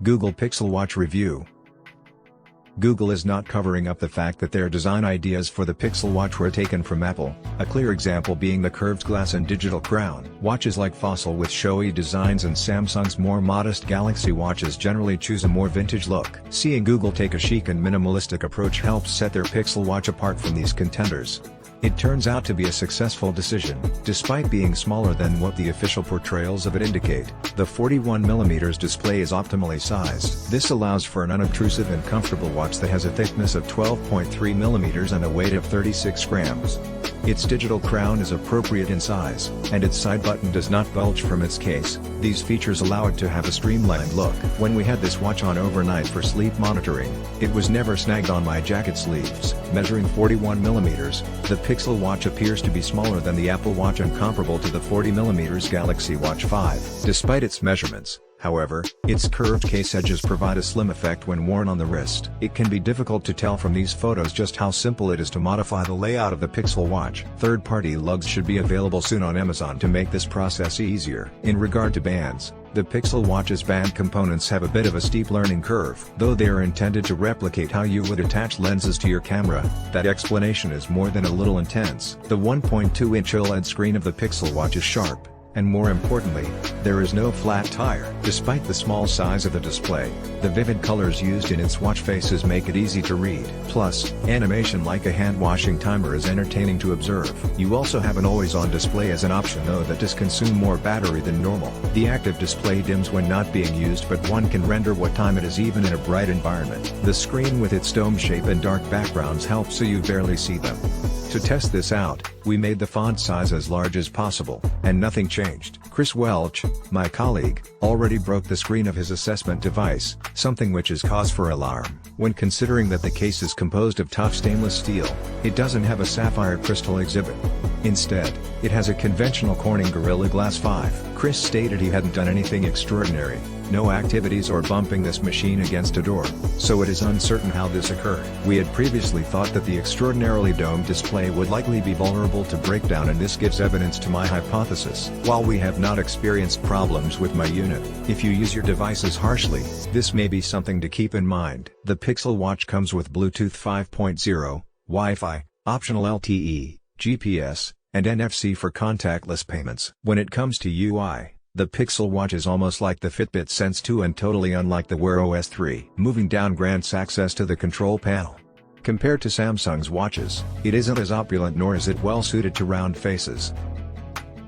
Google Pixel Watch Review. Google is not covering up the fact that their design ideas for the Pixel Watch were taken from Apple, a clear example being the curved glass and digital crown. Watches like Fossil with showy designs and Samsung's more modest Galaxy watches generally choose a more vintage look. Seeing Google take a chic and minimalistic approach helps set their Pixel Watch apart from these contenders. It turns out to be a successful decision. Despite being smaller than what the official portrayals of it indicate, the 41mm display is optimally sized. This allows for an unobtrusive and comfortable watch that has a thickness of 12.3mm and a weight of 36 grams. Its digital crown is appropriate in size, and its side button does not bulge from its case. These features allow it to have a streamlined look. When we had this watch on overnight for sleep monitoring, it was never snagged on my jacket sleeves. Measuring 41mm, the Pixel Watch appears to be smaller than the Apple Watch and comparable to the 40mm Galaxy Watch 5. Despite its measurements, however, its curved case edges provide a slim effect when worn on the wrist. It can be difficult to tell from these photos just how simple it is to modify the layout of the Pixel Watch. Third-party lugs should be available soon on Amazon to make this process easier. In regard to bands, the Pixel Watch's band components have a bit of a steep learning curve. Though they are intended to replicate how you would attach lenses to your camera, that explanation is more than a little intense. The 1.2-inch OLED screen of the Pixel Watch is sharp, and more importantly, there is no flat tire. Despite the small size of the display, the vivid colors used in its watch faces make it easy to read. Plus, animation like a hand-washing timer is entertaining to observe. You also have an always-on display as an option though that does consume more battery than normal. The active display dims when not being used, but one can render what time it is even in a bright environment. The screen with its dome shape and dark backgrounds helps so you barely see them. To test this out, we made the font size as large as possible, and nothing changed. Chris Welch, my colleague, already broke the screen of his assessment device, something which is cause for alarm. When considering that the case is composed of tough stainless steel, it doesn't have a sapphire crystal exhibit. Instead, it has a conventional Corning Gorilla Glass 5. Chris stated he hadn't done anything extraordinary, no activities or bumping this machine against a door, so it is uncertain how this occurred. We had previously thought that the extraordinarily domed display would likely be vulnerable to breakdown, and this gives evidence to my hypothesis. While we have not experienced problems with my unit, if you use your devices harshly, this may be something to keep in mind. The Pixel Watch comes with Bluetooth 5.0, Wi-Fi, optional LTE, GPS, and NFC for contactless payments. When it comes to UI, the Pixel Watch is almost like the Fitbit Sense 2 and totally unlike the Wear OS 3. Moving down grants access to the control panel. Compared to Samsung's watches, it isn't as opulent nor is it well suited to round faces.